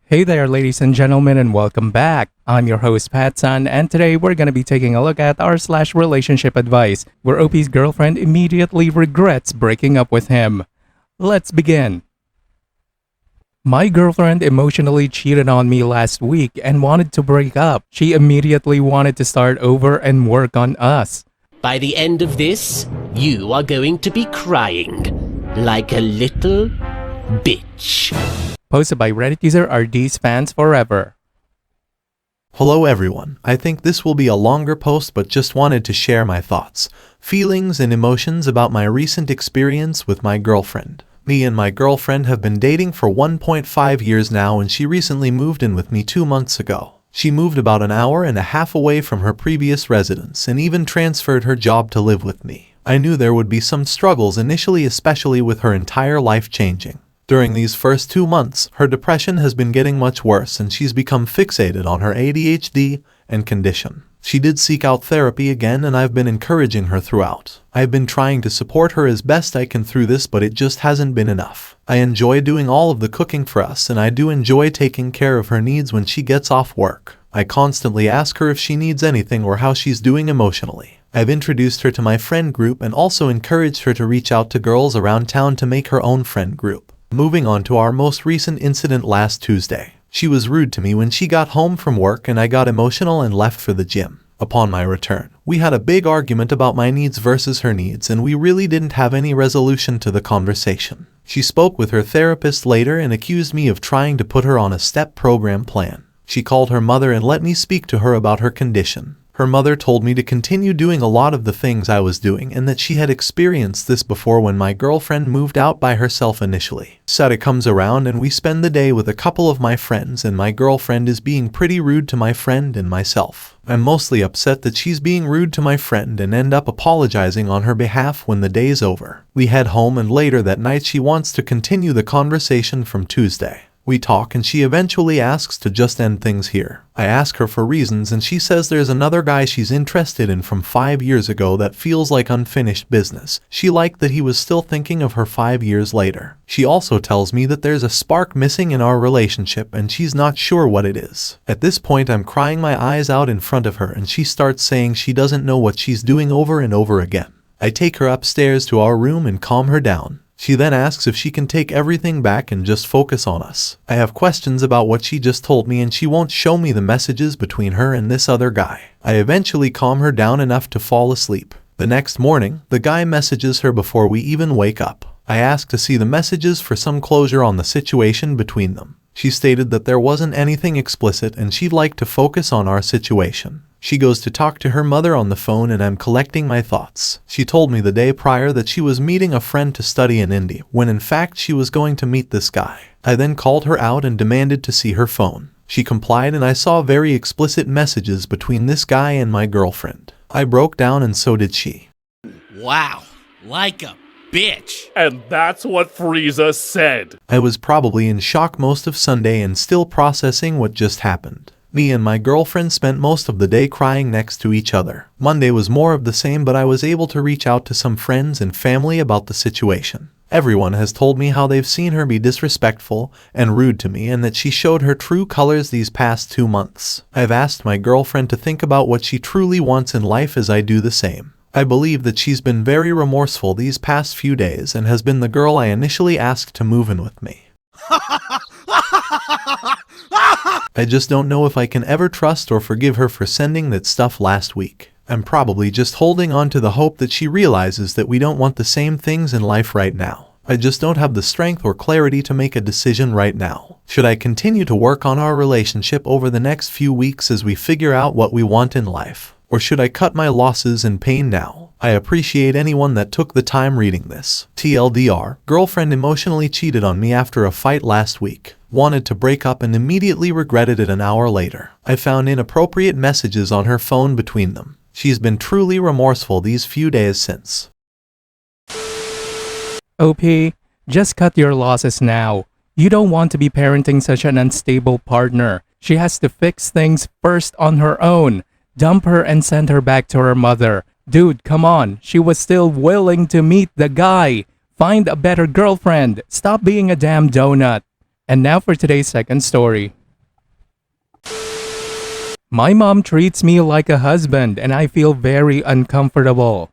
Hey there, ladies and gentlemen, and welcome back. I'm your host, Pattsun, and today we're gonna be taking a look at r/relationship advice, where OP's girlfriend immediately regrets breaking up with him. Let's begin. My girlfriend emotionally cheated on me last week and wanted to break up. She immediately wanted to start over and work on us. By the end of this, you are going to be crying like a little bitch. Posted by Reddit user RD's fans forever. Hello everyone. I think this will be a longer post, but just wanted to share my thoughts, feelings, and emotions about my recent experience with my girlfriend. Me and my girlfriend have been dating for 1.5 years now, and she recently moved in with me 2 months ago. She moved about an hour and a half away from her previous residence and even transferred her job to live with me. I knew there would be some struggles initially, especially with her entire life changing. During these first 2 months, her depression has been getting much worse and she's become fixated on her ADHD and condition. She did seek out therapy again, and I've been encouraging her throughout. I've been trying to support her as best I can through this, but it just hasn't been enough. I enjoy doing all of the cooking for us, and I do enjoy taking care of her needs when she gets off work. I constantly ask her if she needs anything or how she's doing emotionally. I've introduced her to my friend group and also encouraged her to reach out to girls around town to make her own friend group. Moving on to our most recent incident last Tuesday. She was rude to me when she got home from work, and I got emotional and left for the gym. Upon my return, we had a big argument about my needs versus her needs, and we really didn't have any resolution to the conversation. She spoke with her therapist later and accused me of trying to put her on a step program plan. She called her mother and let me speak to her about her condition. Her mother told me to continue doing a lot of the things I was doing, and that she had experienced this before when my girlfriend moved out by herself initially. Saturday comes around and we spend the day with a couple of my friends, and my girlfriend is being pretty rude to my friend and myself. I'm mostly upset that she's being rude to my friend and end up apologizing on her behalf when the day's over. We head home, and later that night she wants to continue the conversation from Tuesday. We talk and she eventually asks to just end things here. I ask her for reasons, and she says there's another guy she's interested in from 5 years ago that feels like unfinished business. She liked that he was still thinking of her 5 years later. She also tells me that there's a spark missing in our relationship and she's not sure what it is. At this point, I'm crying my eyes out in front of her, and she starts saying she doesn't know what she's doing over and over again. I take her upstairs to our room and calm her down. She then asks if she can take everything back and just focus on us. I have questions about what she just told me, and she won't show me the messages between her and this other guy. I eventually calm her down enough to fall asleep. The next morning, the guy messages her before we even wake up. I ask to see the messages for some closure on the situation between them. She stated that there wasn't anything explicit and she'd like to focus on our situation. She goes to talk to her mother on the phone, and I'm collecting my thoughts. She told me the day prior that she was meeting a friend to study in India, when in fact she was going to meet this guy. I then called her out and demanded to see her phone. She complied, and I saw very explicit messages between this guy and my girlfriend. I broke down, and so did she. Wow, like a bitch. And that's what Frieza said. I was probably in shock most of Sunday and still processing what just happened. Me and my girlfriend spent most of the day crying next to each other. Monday was more of the same, but I was able to reach out to some friends and family about the situation. Everyone has told me how they've seen her be disrespectful and rude to me, and that she showed her true colors these past 2 months. I've asked my girlfriend to think about what she truly wants in life, as I do the same. I believe that she's been very remorseful these past few days and has been the girl I initially asked to move in with me. I just don't know if I can ever trust or forgive her for sending that stuff last week. I'm probably just holding on to the hope that she realizes that we don't want the same things in life right now. I just don't have the strength or clarity to make a decision right now. Should I continue to work on our relationship over the next few weeks as we figure out what we want in life? Or should I cut my losses and pain now? I appreciate anyone that took the time reading this. TLDR, girlfriend emotionally cheated on me after a fight last week. Wanted to break up and immediately regretted it an hour later. I found inappropriate messages on her phone between them. She's been truly remorseful these few days since. OP, just cut your losses now. You don't want to be parenting such an unstable partner. She has to fix things first on her own. Dump her and send her back to her mother. Dude, come on. She was still willing to meet the guy. Find a better girlfriend. Stop being a damn donut. And now for today's second story. My mom treats me like a husband and I feel very uncomfortable.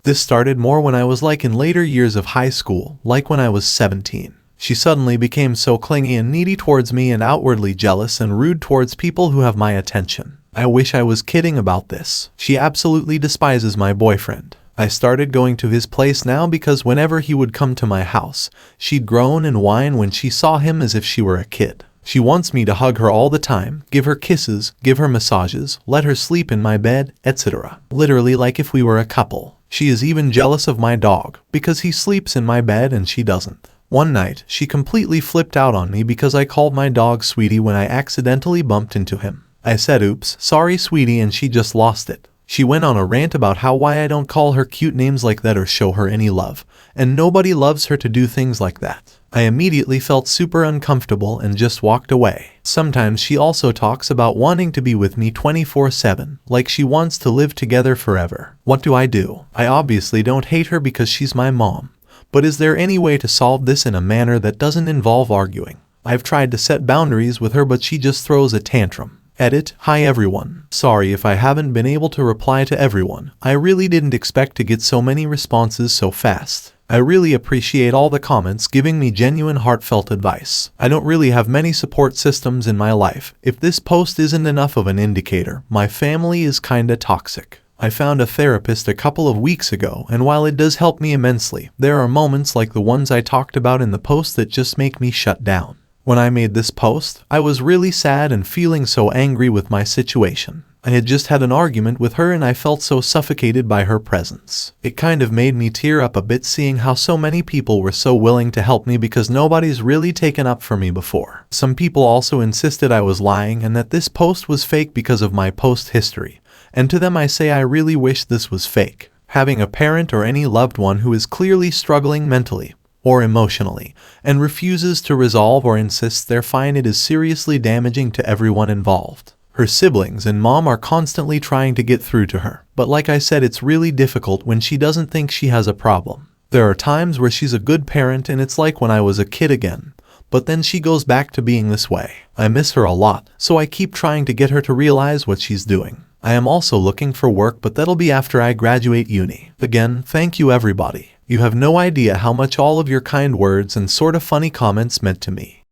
This started more when I was in later years of high school, like when I was 17. She suddenly became so clingy and needy towards me and outwardly jealous and rude towards people who have my attention. I wish I was kidding about this. She absolutely despises my boyfriend. I started going to his place now because whenever he would come to my house, she'd groan and whine when she saw him as if she were a kid. She wants me to hug her all the time, give her kisses, give her massages, let her sleep in my bed, etc. Literally like if we were a couple. She is even jealous of my dog, because he sleeps in my bed and she doesn't. One night, she completely flipped out on me because I called my dog Sweetie when I accidentally bumped into him. I said oops, sorry Sweetie, and she just lost it. She went on a rant about why I don't call her cute names like that or show her any love, and nobody loves her to do things like that. I immediately felt super uncomfortable and just walked away. Sometimes she also talks about wanting to be with me 24/7, like she wants to live together forever. What do? I obviously don't hate her because she's my mom. But is there any way to solve this in a manner that doesn't involve arguing? I've tried to set boundaries with her, but she just throws a tantrum. Edit. Hi everyone. Sorry if I haven't been able to reply to everyone. I really didn't expect to get so many responses so fast. I really appreciate all the comments giving me genuine heartfelt advice. I don't really have many support systems in my life. If this post isn't enough of an indicator, my family is kinda toxic. I found a therapist a couple of weeks ago, and while it does help me immensely, there are moments like the ones I talked about in the post that just make me shut down. When I made this post, I was really sad and feeling so angry with my situation. I had just had an argument with her and I felt so suffocated by her presence. It kind of made me tear up a bit seeing how so many people were so willing to help me because nobody's really taken up for me before. Some people also insisted I was lying and that this post was fake because of my post history. And to them I say I really wish this was fake. Having a parent or any loved one who is clearly struggling mentally or emotionally, and refuses to resolve or insists they're fine, it is seriously damaging to everyone involved. Her siblings and mom are constantly trying to get through to her, but like I said, it's really difficult when she doesn't think she has a problem. There are times where she's a good parent and it's like when I was a kid again, but then she goes back to being this way. I miss her a lot, so I keep trying to get her to realize what she's doing. I am also looking for work, but that'll be after I graduate uni. Again, thank you everybody. You have no idea how much all of your kind words and sort of funny comments meant to me.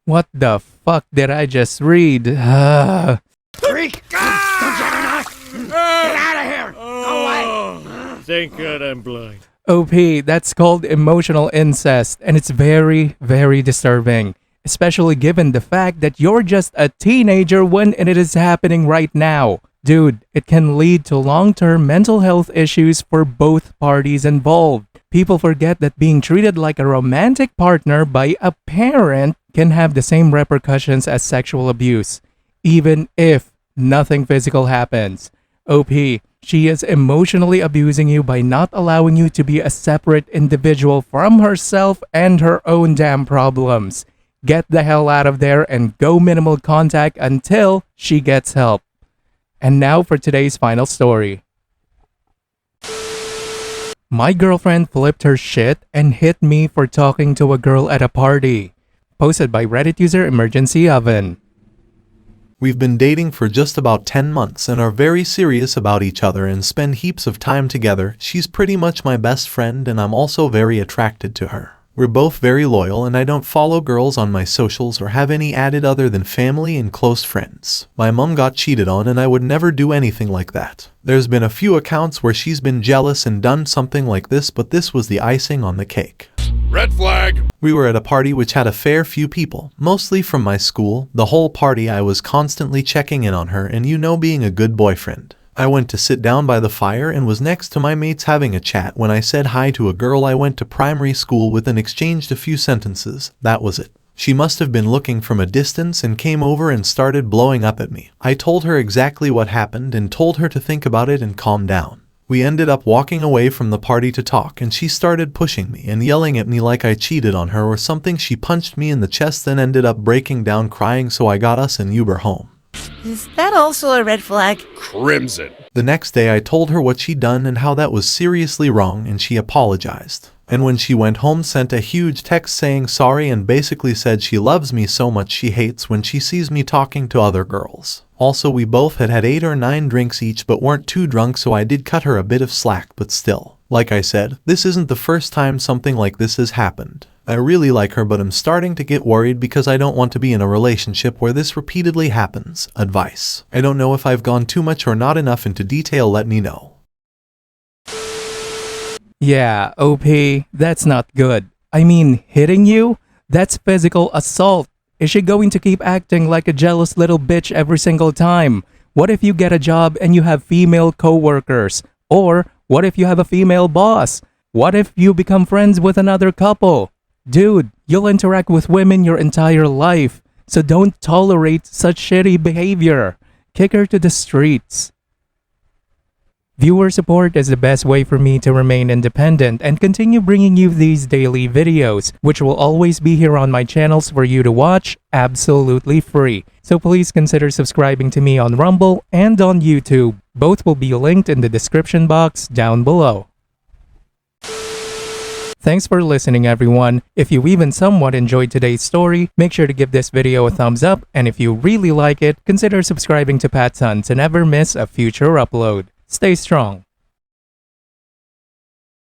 What the fuck did I just read? Freak! Don't you ever know? Get out of here! Go away! Thank God I'm blind. OP, that's called emotional incest, and it's very, very disturbing. Especially given the fact that you're just a teenager when it is happening right now. Dude, it can lead to long-term mental health issues for both parties involved. People forget that being treated like a romantic partner by a parent can have the same repercussions as sexual abuse, even if nothing physical happens. OP, she is emotionally abusing you by not allowing you to be a separate individual from herself and her own damn problems. Get the hell out of there and go minimal contact until she gets help. And now for today's final story. My girlfriend flipped her shit and hit me for talking to a girl at a party. Posted by Reddit user Emergency Oven. We've been dating for just about 10 months and are very serious about each other and spend heaps of time together. She's pretty much my best friend and I'm also very attracted to her. We're both very loyal and I don't follow girls on my socials or have any added other than family and close friends. My mom got cheated on and I would never do anything like that. There's been a few accounts where she's been jealous and done something like this, but this was the icing on the cake. Red flag! We were at a party which had a fair few people, mostly from my school. The whole party I was constantly checking in on her and being a good boyfriend. I went to sit down by the fire and was next to my mates having a chat when I said hi to a girl I went to primary school with and exchanged a few sentences. That was it. She must have been looking from a distance and came over and started blowing up at me. I told her exactly what happened and told her to think about it and calm down. We ended up walking away from the party to talk and she started pushing me and yelling at me like I cheated on her or something. She punched me in the chest then ended up breaking down crying, so I got us an Uber home. Is that also a red flag? Crimson. The next day I told her what she'd done and how that was seriously wrong, and she apologized. And when she went home, sent a huge text saying sorry and basically said she loves me so much she hates when she sees me talking to other girls. Also, we both had 8 or 9 drinks each but weren't too drunk, so I did cut her a bit of slack, but still. Like I said, this isn't the first time something like this has happened. I really like her, but I'm starting to get worried because I don't want to be in a relationship where this repeatedly happens. Advice. I don't know if I've gone too much or not enough into detail, let me know. Yeah, OP, that's not good. I mean, hitting you? That's physical assault. Is she going to keep acting like a jealous little bitch every single time? What if you get a job and you have female co-workers? Or what if you have a female boss? What if you become friends with another couple? Dude, you'll interact with women your entire life, so don't tolerate such shitty behavior. Kick her to the streets. Viewer support is the best way for me to remain independent and continue bringing you these daily videos, which will always be here on my channels for you to watch absolutely free. So please consider subscribing to me on Rumble and on YouTube. Both will be linked in the description box down below. Thanks for listening, everyone. If you even somewhat enjoyed today's story, make sure to give this video a thumbs up, and if you really like it, consider subscribing to PattSun to never miss a future upload. Stay strong.